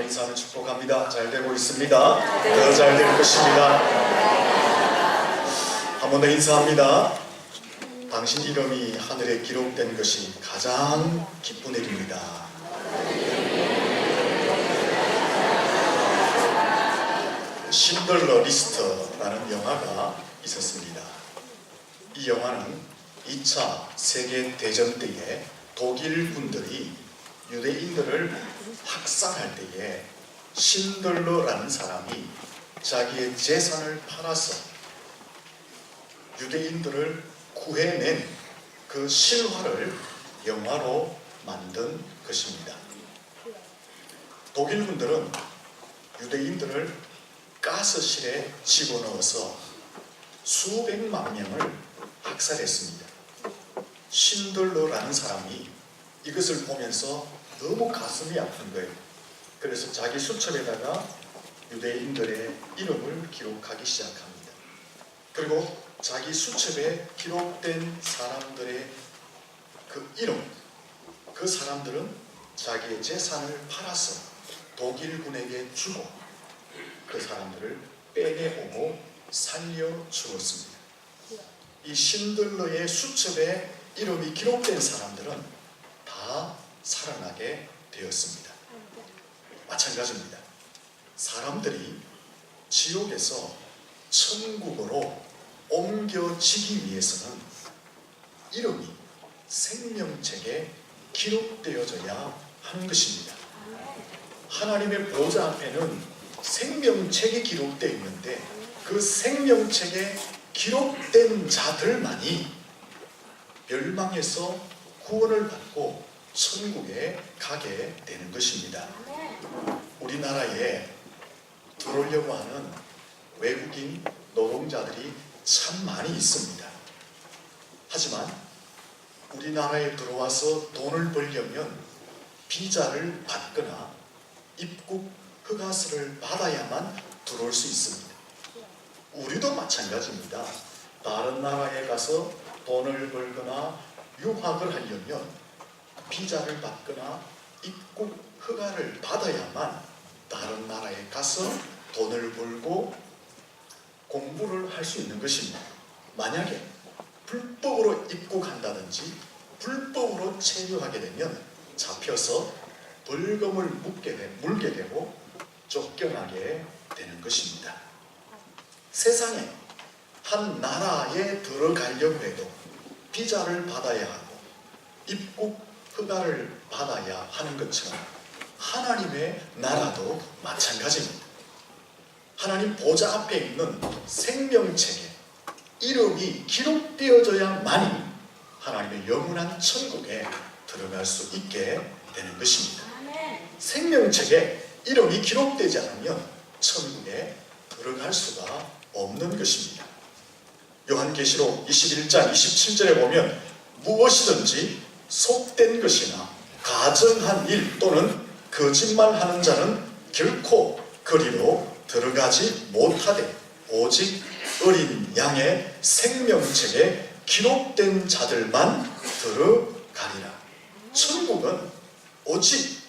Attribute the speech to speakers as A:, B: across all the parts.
A: 인사하는 축복합니다. 잘 되고 있습니다. 더 잘 될 것입니다. 한 번 더 인사합니다. 당신 이름이 하늘에 기록된 것이 가장 기쁜 일입니다. 신들러 리스트라는 영화가 있었습니다. 이 영화는 2차 세계대전 때에 독일 군들이 유대인들을 학살할 때에 신들러라는 사람이 자기의 재산을 팔아서 유대인들을 구해낸 그 실화를 영화로 만든 것입니다. 독일 군들은 유대인들을 가스실에 집어넣어서 수백만 명을 학살했습니다. 신들러라는 사람이 이것을 보면서 너무 가슴이 아픈 거예요. 그래서 자기 수첩에다가 유대인들의 이름을 기록하기 시작합니다. 그리고 자기 수첩에 기록된 사람들의 그 이름, 그 사람들은 자기의 재산을 팔아서 독일군에게 주고 그 사람들을 빼내오고 살려 주었습니다. 이 신들러의 수첩에 이름이 기록된 사람들은 다 살아나게 되었습니다. 마찬가지입니다. 사람들이 지옥에서 천국으로 옮겨지기 위해서는 이름이 생명책에 기록되어져야 하는 것입니다. 하나님의 보좌 앞에는 생명책이 기록되어 있는데 그 생명책에 기록된 자들만이 멸망에서 구원을 받고 천국에 가게 되는 것입니다. 우리나라에 들어오려고 하는 외국인 노동자들이 참 많이 있습니다. 하지만 우리나라에 들어와서 돈을 벌려면 비자를 받거나 입국 허가서를 받아야만 들어올 수 있습니다. 우리도 마찬가지입니다. 다른 나라에 가서 돈을 벌거나 유학을 하려면 비자를 받거나 입국 허가를 받아야만 다른 나라에 가서 돈을 벌고 공부를 할 수 있는 것입니다. 만약에 불법으로 입국한다든지 불법으로 체류하게 되면 잡혀서 벌금을 물게 되고 쫓겨나게 되는 것입니다. 세상에 한 나라에 들어가려고 해도 비자를 받아야 하고 입국 허가를 받아야 하는 것처럼 하나님의 나라도 마찬가지입니다. 하나님 보좌 앞에 있는 생명책에 이름이 기록되어져야만이 하나님의 영원한 천국에 들어갈 수 있게 되는 것입니다. 생명책에 이름이 기록되지 않으면 천국에 들어갈 수가 없는 것입니다. 요한계시록 21장 27절에 보면 무엇이든지 속된 것이나 가정한 일 또는 거짓말하는 자는 결코 그리로 들어가지 못하되 오직 어린 양의 생명책에 기록된 자들만 들어가리라. 천국은 오직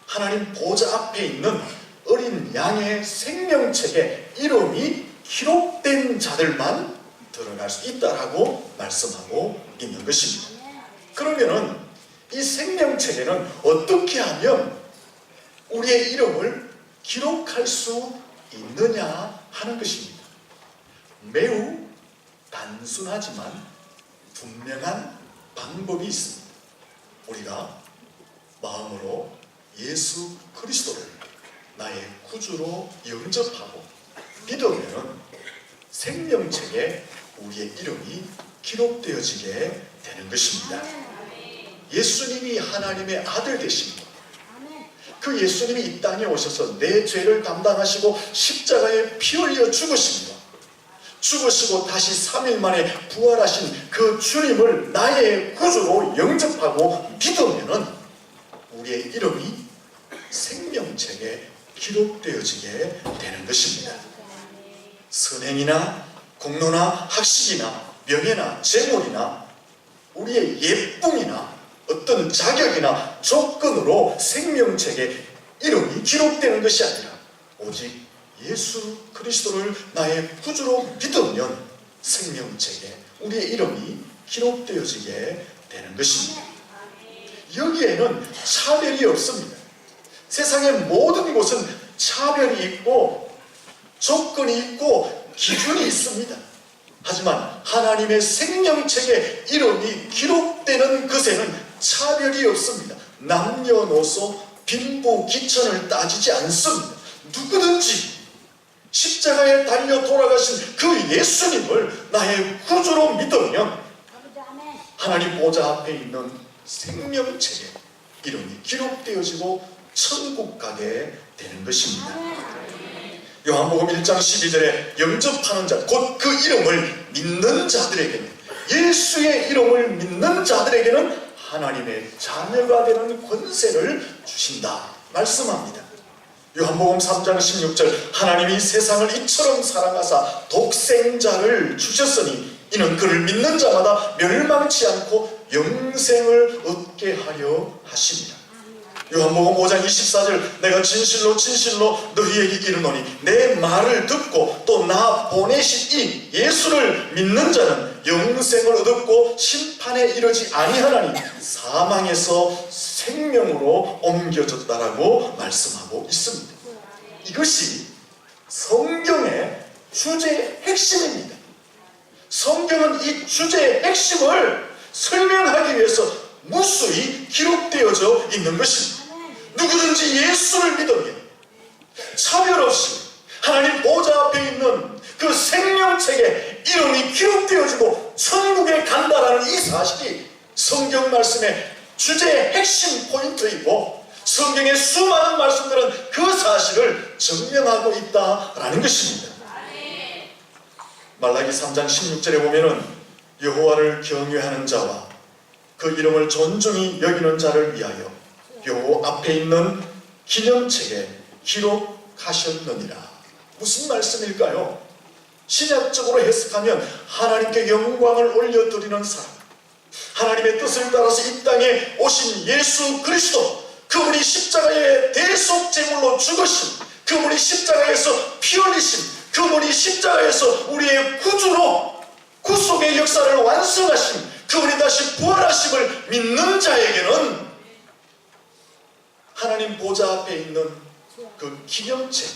A: 하나님 보좌 앞에 있는 어린 양의 생명책에 이름이 기록된 자들만 들어갈 수 있다라고 말씀하고 있는 것입니다. 그러면은 이 생명책에는 어떻게 하면 우리의 이름을 기록할 수 있느냐 하는 것입니다. 매우 단순하지만 분명한 방법이 있습니다. 우리가 마음으로 예수 그리스도를 나의 구주로 영접하고 믿으면 생명책에 우리의 이름이 기록되어지게 되는 것입니다. 예수님이 하나님의 아들 되십니다. 그 예수님이 이 땅에 오셔서 내 죄를 담당하시고 십자가에 피 흘려 죽으십니다. 죽으시고 다시 3일 만에 부활하신 그 주님을 나의 구주로 영접하고 믿으면은 우리의 이름이 생명책에 기록되어지게 되는 것입니다. 선행이나 공로나 학식이나 명예나 재물이나 우리의 예쁨이나 어떤 자격이나 조건으로 생명책에 이름이 기록되는 것이 아니라 오직 예수 그리스도를 나의 구주로 믿으면 생명책에 우리의 이름이 기록되어지게 되는 것입니다. 여기에는 차별이 없습니다. 세상의 모든 곳은 차별이 있고 조건이 있고 기준이 있습니다. 하지만 하나님의 생명책에 이름이 기록되는 것에는 차별이 없습니다. 남녀노소 빈부 귀천을 따지지 않습니다. 누구든지 십자가에 달려 돌아가신 그 예수님을 나의 구주로 믿으면 하나님 보좌 앞에 있는 생명책에 이름이 기록되어지고 천국 가게 되는 것입니다. 요한복음 1장 12절에 영접하는 자, 곧 그 이름을 믿는 자들에게는, 예수의 이름을 믿는 자들에게는 하나님의 자녀가 되는 권세를 주신다 말씀합니다. 요한복음 3장 16절, 하나님이 세상을 이처럼 사랑하사 독생자를 주셨으니 이는 그를 믿는 자마다 멸망치 않고 영생을 얻게 하려 하십니다. 요한복음 5장 24절, 내가 진실로 진실로 너희에게 이르노니 내 말을 듣고 또 나 보내신 이 예수를 믿는 자는 영생을 얻었고 심판에 이르지 아니하나니 사망에서 생명으로 옮겨졌다라고 말씀하고 있습니다. 이것이 성경의 주제의 핵심입니다. 성경은 이 주제의 핵심을 설명하기 위해서 무수히 기록되어져 있는 것입니다. 누구든지 예수를 믿으면 차별 없이 하나님 보좌 앞에 있는 그 생명책에 이름이 기록되어지고 천국에 간다라는 이 사실이 성경 말씀의 주제의 핵심 포인트이고 성경의 수많은 말씀들은 그 사실을 증명하고 있다라는 것입니다. 말라기 3장 16절에 보면은 여호와를 경외하는 자와 그 이름을 존중히 여기는 자를 위하여 여호와 앞에 있는 기념책에 기록하셨느니라. 무슨 말씀일까요? 신약적으로 해석하면 하나님께 영광을 올려드리는 사람, 하나님의 뜻을 따라서 이 땅에 오신 예수 그리스도, 그분이 십자가의 대속제물로 죽으신, 그분이 십자가에서 피 흘리신, 그분이 십자가에서 우리의 구주로 구속의 역사를 완성하신, 그분이 다시 부활하심을 믿는 자에게는 하나님 보좌 앞에 있는 그 기념책,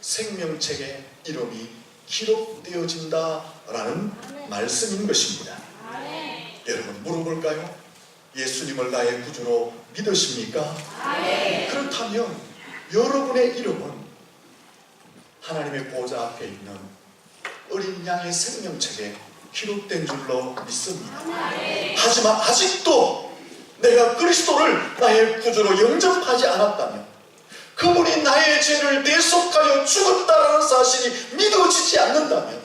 A: 생명책에 이름이 기록되어진다라는 말씀인 것입니다. 여러분 물어볼까요? 예수님을 나의 구주로 믿으십니까? 그렇다면 여러분의 이름은 하나님의 보좌 앞에 있는 어린 양의 생명책에 기록된 줄로 믿습니다. 하지만 아직도 내가 그리스도를 나의 구주로 영접하지 않았다면, 그분이 나의 죄를 대속하여 죽었다는 사실이 믿어지지 않는다면,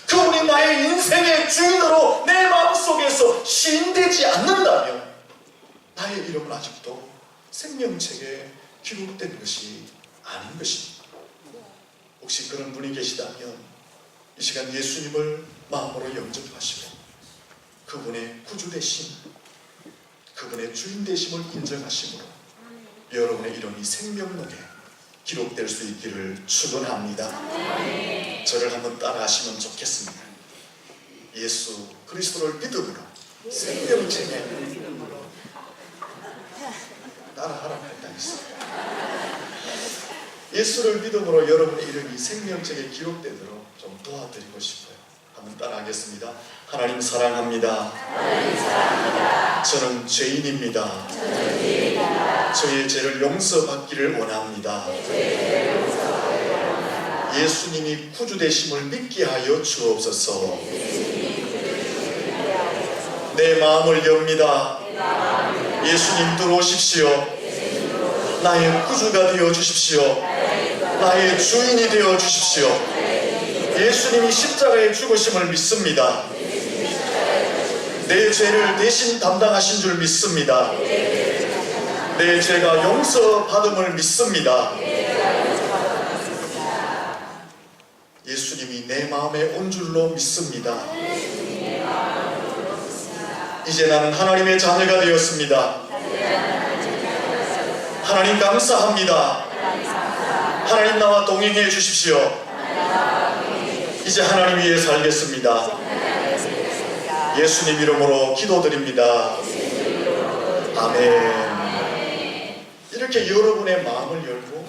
A: 그분이 나의 인생의 주인으로 내 마음속에서 시인되지 않는다면 나의 이름은 아직도 생명책에 기록된 것이 아닌 것입니다. 혹시 그런 분이 계시다면 이 시간 예수님을 마음으로 영접하시고 그분의 구주 되심, 그분의 주인 되심을 인정하심으로 여러분의 이름이 생명록에 기록될 수 있기를 축원합니다. 저를 한번 따라하시면 좋겠습니다. 예수 그리스도를 믿음으로 생명책에 따라하라 할당했습니다. 예수를 믿음으로 여러분의 이름이 생명책에 기록되도록 좀 도와드리고 싶어요. 한번 따라하겠습니다. 하나님 사랑합니다. 저는 죄인입니다. 저의 죄를 용서받기를 원합니다. 예수님이 구주 되심을 믿게 하여 주옵소서. 내 마음을 엽니다. 예수님 들어오십시오. 나의 구주가 되어 주십시오. 나의 주인이 되어 주십시오. 예수님이 십자가에 죽으심을 믿습니다. 내 죄를 대신 담당하신 줄 믿습니다. 내 죄가 용서받음을 믿습니다. 예수님이 내 마음에 온 줄로 믿습니다. 이제 나는 하나님의 자녀가 되었습니다. 하나님 감사합니다. 하나님 나와 동행해 주십시오. 이제 하나님 위해 살겠습니다. 예수님 이름으로 기도드립니다. 아멘. 이렇게 여러분의 마음을 열고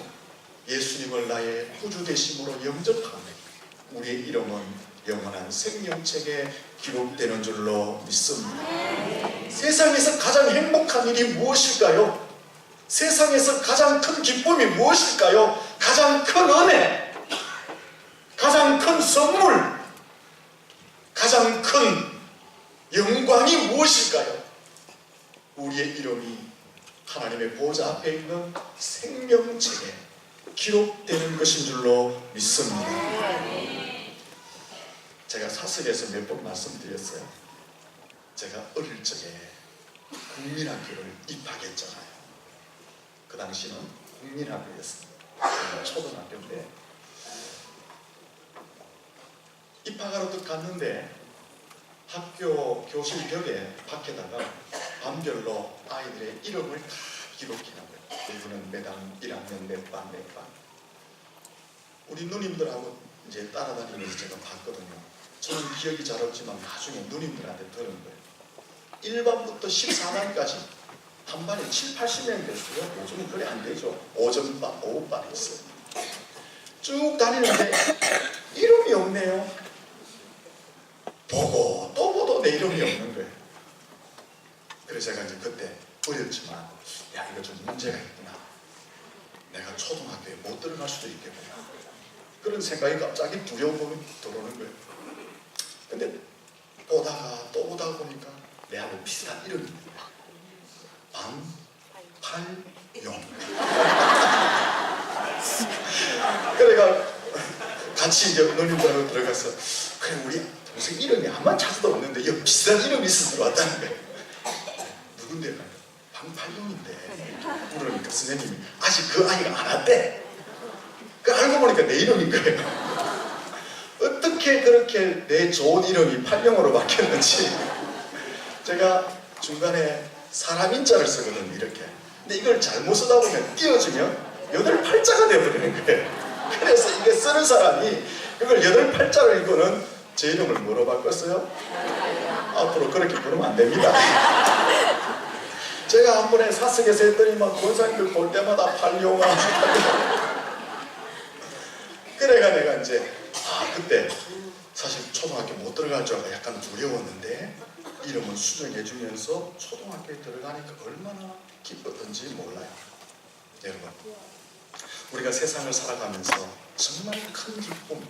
A: 예수님을 나의 구주 되심으로 영접하면 우리의 이름은 영원한 생명책에 기록되는 줄로 믿습니다. 세상에서 가장 행복한 일이 무엇일까요? 세상에서 가장 큰 기쁨이 무엇일까요? 가장 큰 은혜, 가장 큰 선물, 가장 큰 영광이 무엇일까요? 우리의 이름이 하나님의 보좌 앞에 있는 생명책에 기록되는 것인 줄로 믿습니다. 제가 사석에서 몇 번 말씀드렸어요. 제가 어릴 적에 국민학교를 입학했잖아요. 그 당시는 국민학교였습니다. 초등학교인데 입학하러 갔는데 학교 교실 벽에 밖에다가 반별로 아이들의 이름을 다 기록해놓은 거예요. 이분은 몇 학 1학년 몇 반 몇 반. 우리 누님들하고 이제 따라다니면서 제가 봤거든요. 저는 기억이 잘 없지만 나중에 누님들한테 들은 거예요. 1반부터 14반까지 한 반에 7, 80명 됐어요. 요즘은 그래 안 되죠. 오전반, 오후반 있어요. 쭉 다니는데 이름이 없네요. 보고 또 보도 내 이름이 없는 거예요. 그래서 제가 이제 그때 어렸지만 야 이거 좀 문제가 있구나. 내가 초등학교에 못 들어갈 수도 있겠구나. 그런 생각이 갑자기 두려움이 들어오는 거예요. 근데 보다가 또 보다 보니까 내하고 비슷한 이름입니다. 방팔용. 그래가 같이 이제 누님들하고 들어가서 그래 우리 동생 이름이 아마 찾아도 없는데 여기 비슷한 이름이 있어서 들어왔다는 거예요. 누군데? 방팔용인데. 그러니까 선생님이 아직 그 아이가 안 왔대. 그 알고 보니까 내 이름인 거예요. 어떻게 그렇게 내 좋은 이름이 팔룡으로 바뀌었는지. 제가 중간에 사람 인자를 쓰거든요. 이렇게. 근데 이걸 잘못 쓰다 보면 띄워주면 8팔자가 되어버리는 거예요. 그래서 이게 쓰는 사람이 이걸 8팔자를 읽고는 제 이름을 뭐로 바꿨어요? 앞으로 그렇게 부르면 안 됩니다. 제가 한 번에 사석에서 했더니 막 권사님들 볼 때마다 팔룡아. 그래가 내가 이제 그때 사실 초등학교 못 들어갈 줄 알고 약간 두려웠는데 이름을 수정해주면서 초등학교에 들어가니까 얼마나 기뻤던지 몰라요. 여러분, 우리가 세상을 살아가면서 정말 큰 기쁨,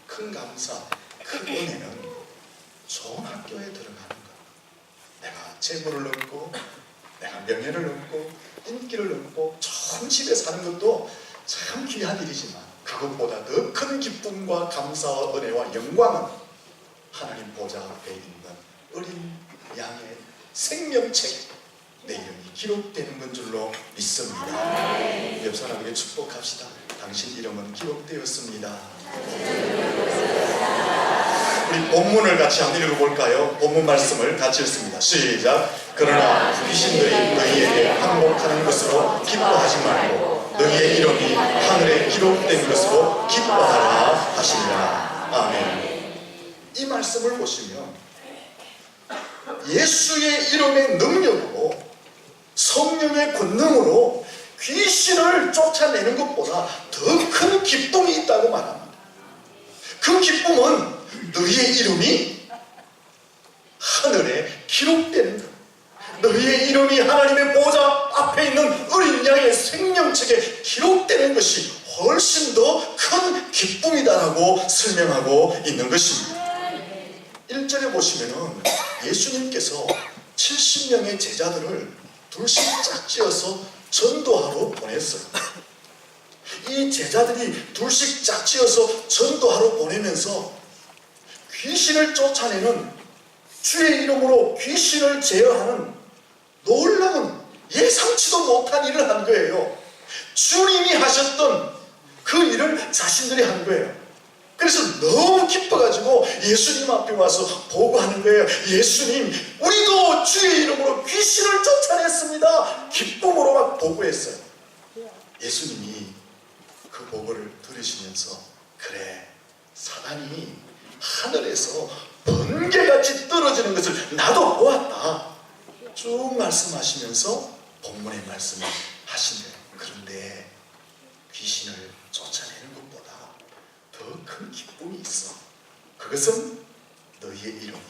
A: 큰 감사, 큰 은혜는 좋은 학교에 들어가는 것. 내가 재물을 얻고 내가 명예를 얻고 인기를 얻고 좋은 집에 사는 것도 참 귀한 일이지만 그것보다 더 큰 기쁨과 감사와 은혜와 영광은 하나님 보좌 앞에 있는 어린 양의 생명책에 내 이름이 기록되는 건 줄로 믿습니다. 옆 사람에게 축복합시다. 당신 이름은 기록되었습니다. 우리 본문을 같이 한번 읽어볼까요? 본문 말씀을 같이 읽습니다. 시작. 그러나 귀신들이 너희에게 항복하는 것으로 기뻐하지 말고 너희의 이름이 하늘에 기록된 것으로 기뻐하라 하시니라. 아멘. 이 말씀을 보시면 예수의 이름의 능력으로 성령의 권능으로 귀신을 쫓아내는 것보다 더 큰 기쁨이 있다고 말합니다. 그 기쁨은 너희의 이름이 하늘에 기록되는 것. 너희의 이름이 하나님의 보좌 앞에 있는 어린 양의 생명책에 기록되는 것이 훨씬 더 큰 기쁨이다라고 설명하고 있는 것입니다. 1절에 보시면은 예수님께서 70명의 제자들을 둘씩 짝지어서 전도하러 보냈어요. 이 제자들이 둘씩 짝지어서 전도하러 보내면서 귀신을 쫓아내는 주의 이름으로 귀신을 제어하는 놀라운 예상치도 못한 일을 한 거예요. 주님이 하셨던 그 일을 자신들이 한 거예요. 그래서 너무 기뻐가지고 예수님 앞에 와서 보고하는 거예요. 예수님, 우리도 주의 이름으로 귀신을 쫓아냈습니다. 기쁨으로 막 보고했어요. 예수님이 그 보고를 들으시면서 그래, 사단이 하늘에서 번개같이 떨어지는 것을 나도 보았다 쭉 말씀하시면서 본문의 말씀을 하신대요. 그런데 귀신을 쫓아내는 것보다 더 큰 기쁨이 있어. 그것은 너희의 이름이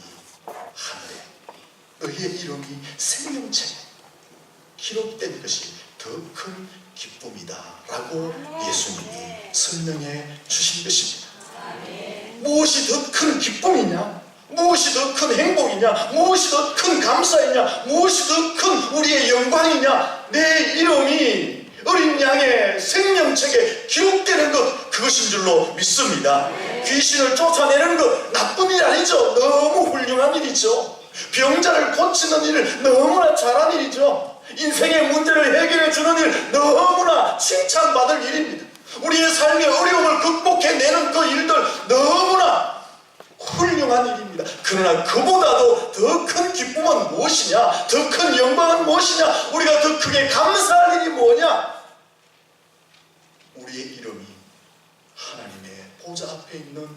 A: 하늘에, 너희의 이름이 생명책에 기록된 것이 더 큰 기쁨이다 라고 예수님이 설명해 주신 것입니다. 무엇이 더 큰 기쁨이냐? 무엇이 더 큰 행복이냐? 무엇이 더 큰 감사이냐? 무엇이 더 큰 우리의 영광이냐? 내 이름이 어린 양의 생명책에 기록되는 것, 그것인 줄로 믿습니다. 귀신을 쫓아내는 것 나쁜 일 아니죠. 너무 훌륭한 일이죠. 병자를 고치는 일을 너무나 잘한 일이죠. 인생의 문제를 해결해 주는 일 너무나 칭찬받을 일입니다. 우리의 삶의 어려움을 극복해내는 그 일들 너무나 훌륭한 일입니다. 그러나 그보다도 더 큰 기쁨은 무엇이냐? 더 큰 영광은 무엇이냐? 우리가 더 크게 감사할 일이 뭐냐? 우리의 이름이 하나님의 보좌 앞에 있는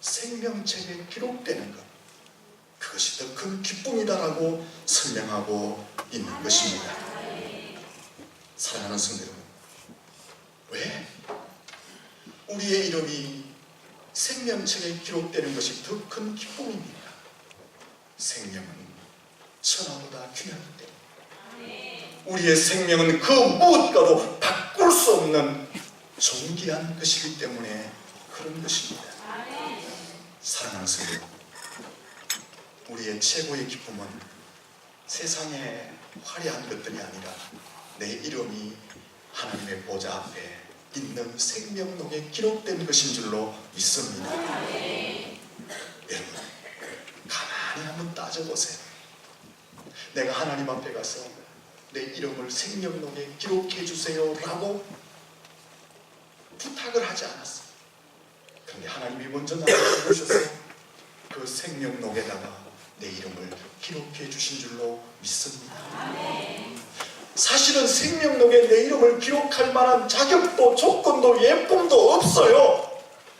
A: 생명책에 기록되는 것, 그것이 더 큰 기쁨이다라고 설명하고 있는 것입니다. 사랑하는 성도 여러분, 왜 우리의 이름이 생명책에 기록되는 것이 더 큰 기쁨입니까? 생명은 천하보다 귀하기 때문에, 우리의 생명은 그 무엇과도 바꿀 수 없는 존귀한 것이기 때문에 그런 것입니다. 사랑하는 성도 여러분, 우리의 최고의 기쁨은 세상의 화려한 것들이 아니라 내 이름이 하나님의 보좌 앞에 있는 생명록에 기록된 것인 줄로 믿습니다. 여러분, 가만히 한번 따져보세요. 내가 하나님 앞에 가서 내 이름을 생명록에 기록해 주세요 라고 부탁을 하지 않았어요. 그런데 하나님이 먼저 나를 부르셔서 그 생명록에다가 내 이름을 기록해 주신 줄로 믿습니다. 사실은 생명록에 내 이름을 기록할 만한 자격도 조건도 예쁨도 없어요.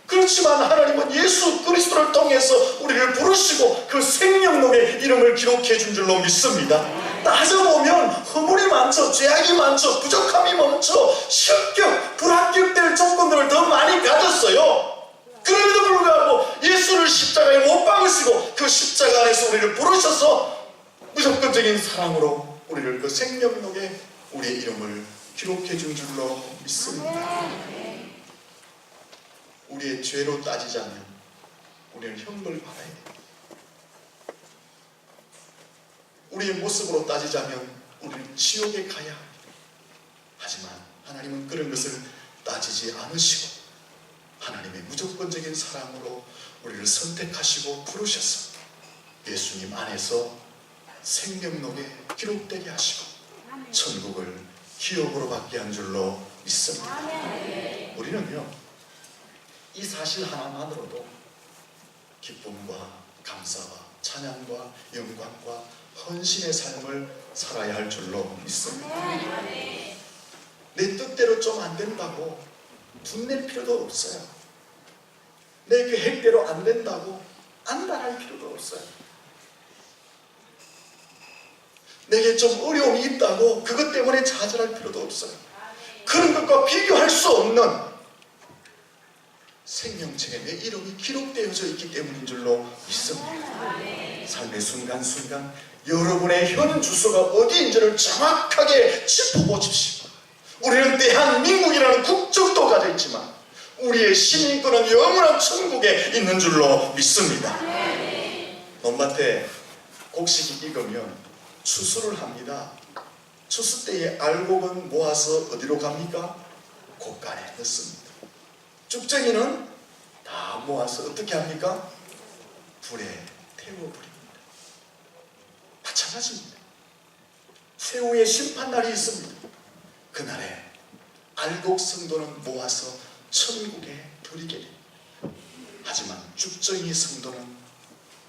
A: 그렇지만 하나님은 예수 그리스도를 통해서 우리를 부르시고 그 생명록에 이름을 기록해 준 줄로 믿습니다. 따져보면 허물이 많죠, 죄악이 많죠, 부족함이 많죠, 실격, 불합격될 조건들을 더 많이 가졌어요. 그럼에도 불구하고 예수를 십자가에 못 박으시고 그 십자가 안에서 우리를 부르셔서 무조건적인 사랑으로 우리를 그 생명록에 우리의 이름을 기록해 준 줄로 믿습니다. 우리의 죄로 따지자면 우리는 형벌 받아야 됩니다. 우리의 모습으로 따지자면 우리는 지옥에 가야 합니다. 하지만 하나님은 그런 것을 따지지 않으시고 하나님의 무조건적인 사랑으로 우리를 선택하시고 부르셔서 예수님 안에서 생명록에 기록되게 하시고 천국을 기업으로 받게 한 줄로 믿습니다. 우리는요, 이 사실 하나만으로도 기쁨과 감사와 찬양과 영광과 헌신의 삶을 살아야 할 줄로 믿습니다. 내 뜻대로 좀 안 된다고 분낼 필요도 없어요. 내 계획대로 안 된다고 안달할 필요도 없어요. 내게 좀 어려움이 있다고 그것 때문에 좌절할 필요도 없어요. 그런 것과 비교할 수 없는 생명책에 내 이름이 기록되어져 있기 때문인 줄로 믿습니다. 삶의 순간순간 여러분의 현 주소가 어디인지를 정확하게 짚어보십시오. 우리는 대한민국이라는 국적도 가져 있지만 우리의 시민권은 영원한 천국에 있는 줄로 믿습니다. 논밭에 곡식이 익으면 추수를 합니다. 추수 때에 알곡은 모아서 어디로 갑니까? 곡간에 넣습니다. 쭉쟁이는 다 모아서 어떻게 합니까? 불에 태워버립니다. 마찬가지입니다. 최후의 심판날이 있습니다. 그날에 알곡 성도는 모아서 천국에 들이게 됩니다. 하지만 쭉쟁이 성도는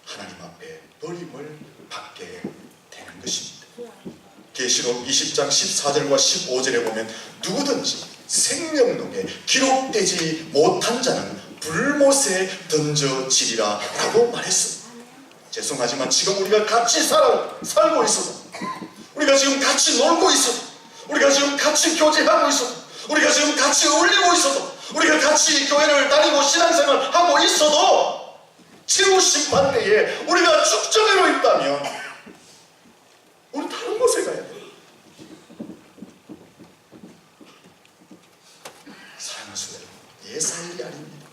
A: 하나님 앞에 버림을 받게 되는 것입니다. 계시록 20장 14절과 15절에 보면 누구든지 생명록에 기록되지 못한 자는 불못에 던져지리라 라고 말했습니다. 죄송하지만 지금 우리가 같이 살고 있어서, 우리가 지금 같이 놀고 있어도, 우리가 지금 같이 교제하고 있어도, 우리가 지금 같이 어울리고 있어도, 우리가 같이 교회를 다니고 신앙생활을 하고 있어도 최후 심판 때에 우리가 축적으로 있다면 우리 다른 곳에 가야 돼요. 사랑하는 수여러분, 예사 일이 아닙니다.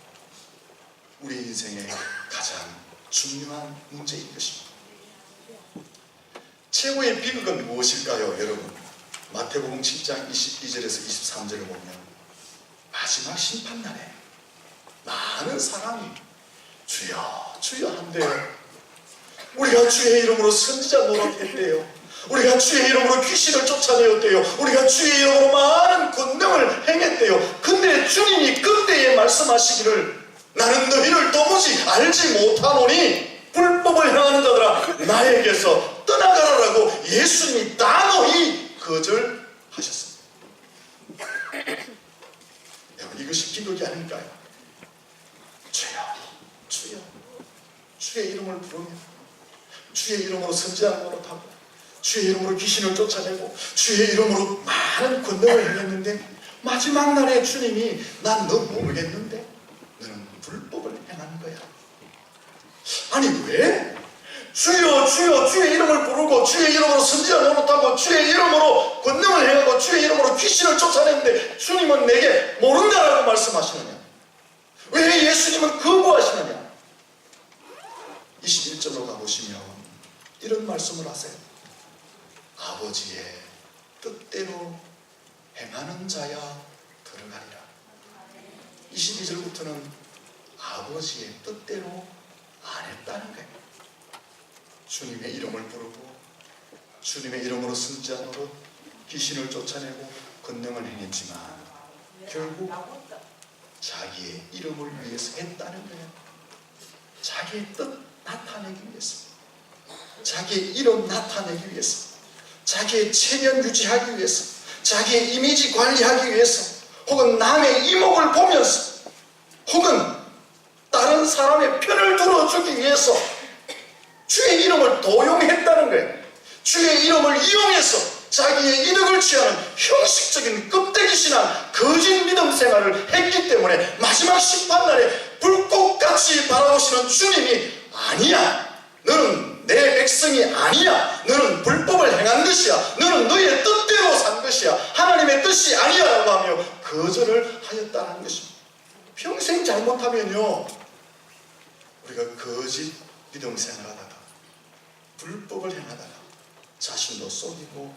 A: 우리 인생의 가장 중요한 문제인 것입니다. 최고의 비극은 무엇일까요, 여러분? 마태복음 7장 22절에서 23절을 보면 마지막 심판날에 많은 사람이 주여 주여 한대요. 우리가 주의 이름으로 선지자 노릇했대요. 우리가 주의 이름으로 귀신을 쫓아내었대요. 우리가 주의 이름으로 많은 권능을 행했대요. 근데 주님이 그때에 말씀하시기를 나는 너희를 도무지 알지 못하노니 불법을 행하는 자들아 나에게서 떠나가라라고 예수님이 단호히 거절하셨습니다. 여러분, 이것이 기독이 아닐까요? 주여 주여 주의 이름을 부르며 주의 이름으로 선지자는 노릇하고 주의 이름으로 귀신을 쫓아내고 주의 이름으로 많은 권능을 행했는데 마지막 날에 주님이 난 너 모르겠는데 너는 불법을 행한 거야. 아니 왜? 주여 주여 주의 이름을 부르고 주의 이름으로 선지자 노릇하고 주의 이름으로 권능을 행하고 주의 이름으로 귀신을 쫓아내는데 주님은 내게 모른다라고 말씀하시느냐? 왜 예수님은 거부하시느냐? 21절로 가보시면 이런 말씀을 하세요. 아버지의 뜻대로 행하는 자야 들어가리라. 22절부터는 아버지의 뜻대로 안 했다는 거예요. 주님의 이름을 부르고 주님의 이름으로 선지자 노릇 귀신을 쫓아내고 권능을 행했지만 결국 자기의 이름을 위해서 했다는 거예요. 자기의 뜻 나타내기 위해서, 자기의 이름 나타내기 위해서, 자기의 체면 유지하기 위해서, 자기의 이미지 관리하기 위해서, 혹은 남의 이목을 보면서, 혹은 다른 사람의 편을 들어주기 위해서 주의 이름을 도용했다는 거예요. 주의 이름을 이용해서 자기의 이득을 취하는 형식적인 껍데기 신앙, 거짓 믿음 생활을 했기 때문에 마지막 심판날에 불꽃같이 바라보시는 주님이 아니야, 너는 내 백성이 아니야, 너는 불법을 행한 것이야, 너는 너의 뜻대로 산 것이야, 하나님의 뜻이 아니야 라고 하며 거절을 하였다는 것입니다. 평생 잘못하면요 우리가 거짓 믿음 생활하다가 불법을 행하다가 자신도 속이고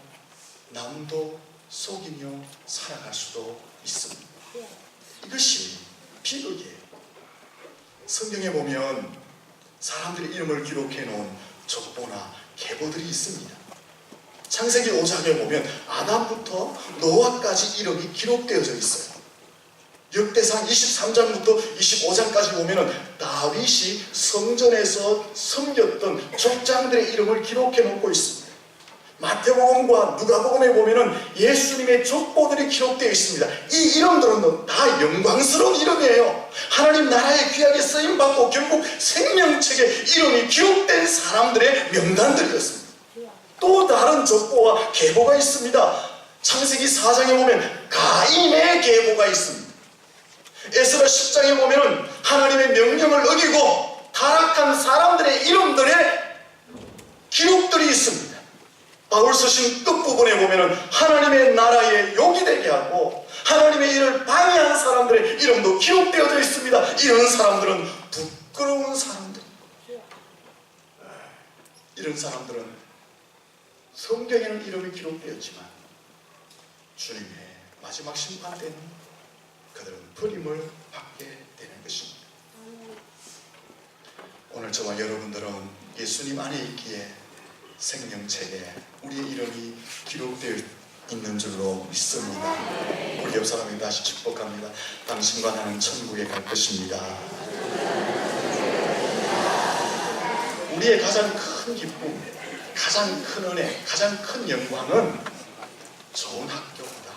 A: 남도 속이며 살아갈 수도 있습니다. 이것이 비극이에요. 성경에 보면 사람들의 이름을 기록해 놓은 족보나 계보들이 있습니다. 창세기 5장에 보면 아담부터 노아까지 이름이 기록되어져 있어요. 역대상 23장부터 25장까지 보면 다윗이 성전에서 섬겼던 족장들의 이름을 기록해 놓고 있습니다. 마태복음과 누가복음에 보면 예수님의 족보들이 기록되어 있습니다. 이 이름들은 다 영광스러운 이름이에요. 하나님 나라에 귀하게 쓰임받고 결국 생명책에 이름이 기록된 사람들의 명단들이었습니다. 또 다른 족보와 계보가 있습니다. 창세기 4장에 보면 가인의 계보가 있습니다. 에스라 10장에 보면 하나님의 명령을 어기고 타락한 사람들의 이름들의 기록들이 있습니다. 바울 서신 끝부분에 보면 하나님의 나라에 욕이 되게 하고 하나님의 일을 방해한 사람들의 이름도 기록되어져 있습니다. 이런 사람들은 부끄러운 사람들. 이런 사람들은 성경에는 이름이 기록되었지만 주님의 마지막 심판 때는 그들은 버림을 받게 되는 것입니다. 오늘 저와 여러분들은 예수님 안에 있기에 생명책에 우리의 이름이 기록되어 있는 줄로 믿습니다. 우리 옆 사람이 다시 축복합니다. 당신과 나는 천국에 갈 것입니다. 우리의 가장 큰 기쁨, 가장 큰 은혜, 가장 큰 영광은 좋은 학교보다,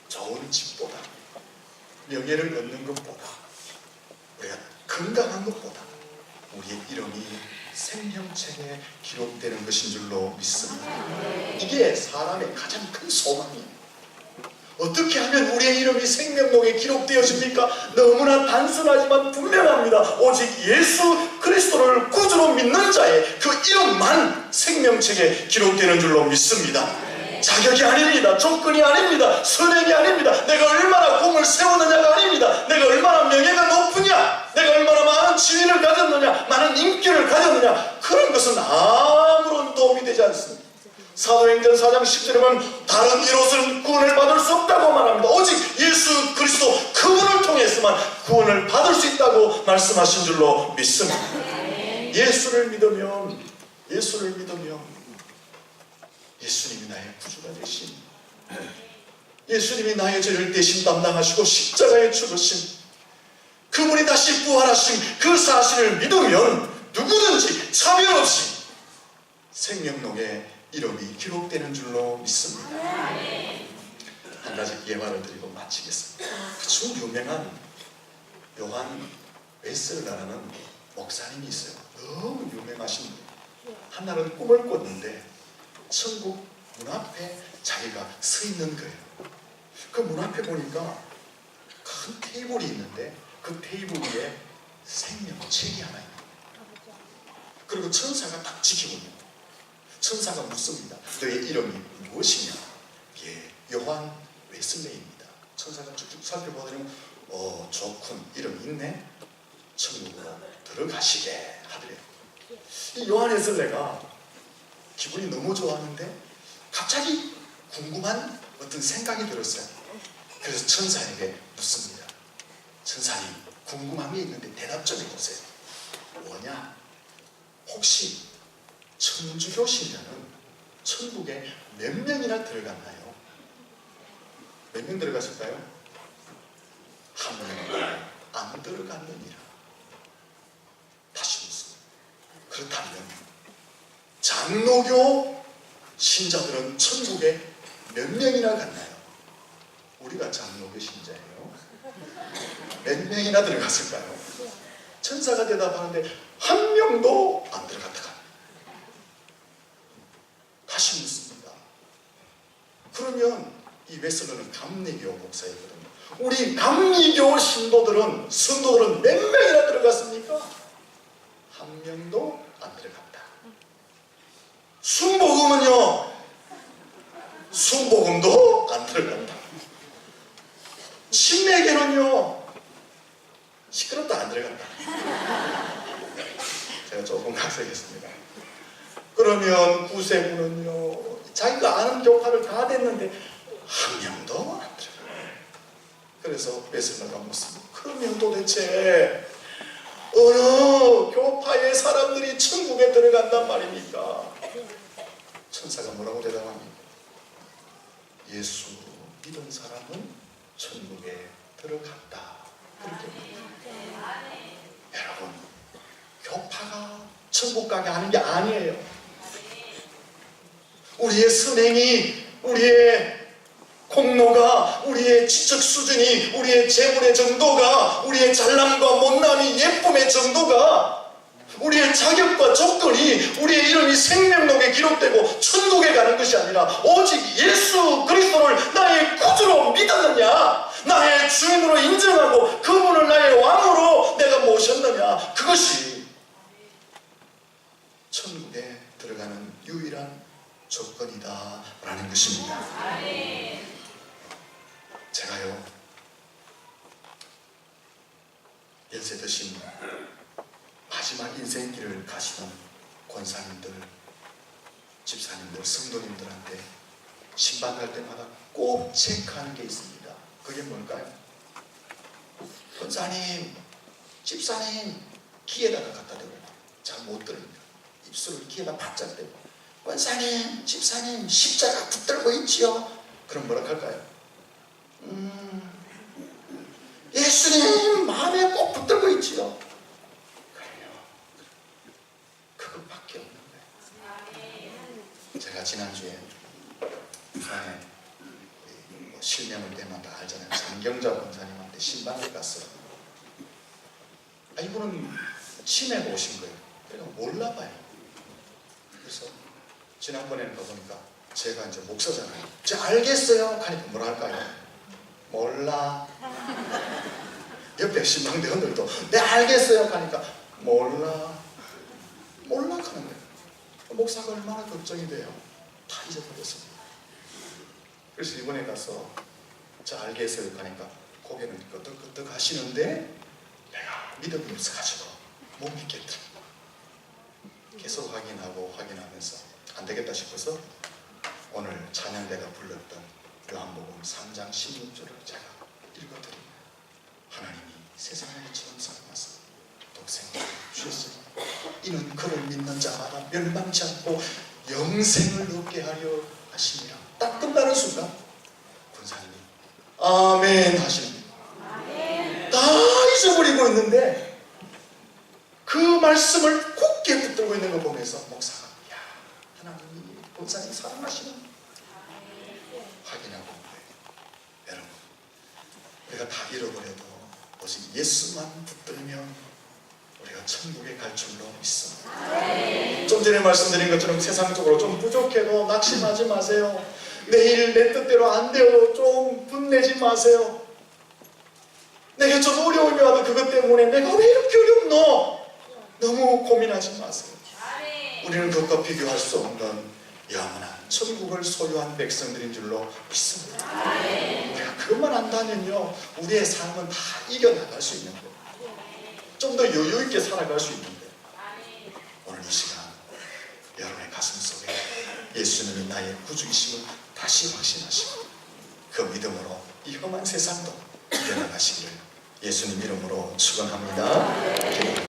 A: 좋은 집보다 명예를 얻는 것보다, 우리가 건강한 것보다 우리의 이름이 생명책에 기록되는 것인 줄로 믿습니다. 이게 사람의 가장 큰 소망이에요. 어떻게 하면 우리의 이름이 생명록에 기록되어집니까? 너무나 단순하지만 분명합니다. 오직 예수 그리스도를 구주로 믿는 자의 그 이름만 생명책에 기록되는 줄로 믿습니다. 자격이 아닙니다. 조건이 아닙니다. 선행이 아닙니다. 내가 얼마나 공을 세웠느냐가 아닙니다. 내가 얼마나 명예가 높으냐, 내가 얼마나 많은 지위를 가졌느냐, 많은 인기를 가졌느냐, 그런 것은 아무런 도움이 되지 않습니다. 사도행전 4장 10절에 보면 다른 이로서는 구원을 받을 수 없다고 말합니다. 오직 예수 그리스도 그분을 통해서만 구원을 받을 수 있다고 말씀하신 줄로 믿습니다. 예수를 믿으면 예수님이 나의 구주가 되신, 예수님이 나의 죄를 대신 담당하시고 십자가에 죽으신, 그분이 다시 부활하신 그 사실을 믿으면 누구든지 차별 없이 생명록에 이름이 기록되는 줄로 믿습니다. 한 가지 예화를 드리고 마치겠습니다. 아주 유명한 요한 웨슬러라는 목사님이 있어요. 너무 유명하신 분. 한날은 꿈을 꿨는데 천국 문 앞에 자기가 서 있는 거예요. 그 문 앞에 보니까 큰 테이블이 있는데 그 테이블 위에 생명책이 하나 있는 거예요. 그리고 천사가 딱 지키고 있는 거예요. 천사가 묻습니다. 너의 이름이 무엇이냐? 예, 요한 웨슬레이입니다. 천사가 쭉쭉 살펴보더니 좋군, 이름이 있네. 천국으로 들어가시게 하더래요. 이 요한 웨슬레가 기분이 너무 좋았는데 갑자기 궁금한 어떤 생각이 들었어요. 그래서 천사에게 묻습니다. 천사님, 궁금한 게 있는데 대답 좀 해보세요. 뭐냐? 혹시 천주교 신자는 천국에 몇 명이나 들어갔나요? 몇 명 들어갔을까요? 한 명도 안 들어갔느니라. 다시 묻습니다. 그렇다면 장로교 신자들은 천국에 몇 명이나 갔나요? 우리가 장로교 신자예요. 몇 명이나 들어갔을까요? 천사가 대답하는데 한 명도 안 들어갔다. 다시 묻습니다. 그러면 이 웨슬러는 감리교 목사이거든요. 우리 감리교 신도들은, 성도들은 몇 명이나 들어갔습니까? 한 명도 안 들어갔다. 순복음은요? 순복음도 안 들어간다. 신내계는요? 시끄럽다, 안 들어간다. 제가 조금 각색했습니다. 그러면 구세군은요, 자기가 아는 교파를 다 됐는데 한 명도 안 들어가요. 그래서 웨슬러가 묻습니다. 그러면 도대체 어느 교파의 사람들이 천국에 들어간단 말입니까? 천사가 뭐라고 대답합니까? 예수 믿은 사람은 천국에 들어갔다. 그렇게 말합니다. 여러분, 교파가 천국 가게 하는 게 아니에요. 우리의 선행이, 우리의 공로가, 우리의 지적 수준이, 우리의 재물의 정도가, 우리의 잘남과 못남이, 예쁨의 정도가, 우리의 자격과 조건이, 우리의 이름이 생명록에 기록되고 천국에 가는 것이 아니라 오직 예수 그리스도를 나의 구주로 믿었느냐, 나의 주인으로 인정하고 그분을 나의 왕으로 내가 모셨느냐, 그것이 천국에 들어가는 유일한 조건이다 라는 것입니다. 제가요, 연세 드신 마지막 인생길을 가시는 권사님들, 집사님들, 성도님들한테 신방 갈 때마다 꼭 체크하는 게 있습니다. 그게 뭘까요? 권사님, 집사님, 귀에다가 갖다 대고 잘 못 들으니까 입술을 귀에다 바짝 대고, 권사님, 집사님, 십자가 붙들고 있지요? 그럼 뭐라 할까요? 예수님 마음에 꼭 붙들고 있지요? 그래요. 그것밖에 없는 거예요. 제가 지난주에 부산에 실명을 대면 다 알잖아요. 장경자 권사님한테 현장에 갔어요. 이분은 치매가 오신 거예요. 그러니까 몰라봐요. 그래서 지난번에는 가보니까 제가 이제 목사잖아요. 제가 알겠어요 하니까 뭐라 할까요? 몰라. 옆에 신방대원들도 네 알겠어요 하니까 몰라 하는 거예요. 목사가 얼마나 걱정이 돼요. 다 잊어버렸습니다. 그래서 이번에 가서 저 알겠어요 하니까 고개를 끄덕끄덕 하시는데 내가 믿음이 없어가지고 못 믿겠다. 계속 확인하면서 안 되겠다 싶어서 오늘 찬양대가 불렀던 요한복음 3장 16절을 제가 읽어드립니다. 하나님이 세상을 처음 사랑하사 독생자를 주셨으니 이는 그를 믿는 자마다 멸망치 않고 영생을 얻게 하려 하심이라. 딱 끝나는 순간 군사님이 아멘 하십니다. 다 잊어버리고 있는데 그 말씀을 굳게 붙들고 있는 거 보면서 목사가 야 하나님이 군사님 사랑하시는 확인하고 거예요. 여러분 우리가 다 잃어버려도 오직 예수만 붙들면 우리가 천국에 갈 줄로 믿습니다. 좀 전에 말씀드린 것처럼 세상적으로 좀 부족해도 낙심하지 마세요. 내일 내 뜻대로 안 되어도 좀 분내지 마세요. 내가 좀 어려움이 와도 그것 때문에 내가 왜 이렇게 어렵노? 너무 고민하지 마세요. 우리는 그것과 비교할 수 없는 영원한 천국을 소유한 백성들인 줄로 믿습니다. 우리가 그것만 안다면요 우리의 삶은 다 이겨나갈 수 있는 거예요. 좀 더 여유 있게 살아갈 수 있는데 오늘 이 시간 여러분의 가슴 속에 예수님이 나의 구주이심을 다시 확신하시고 그 믿음으로 이 험한 세상도 이겨나가시기를 예수님 이름으로 축원합니다.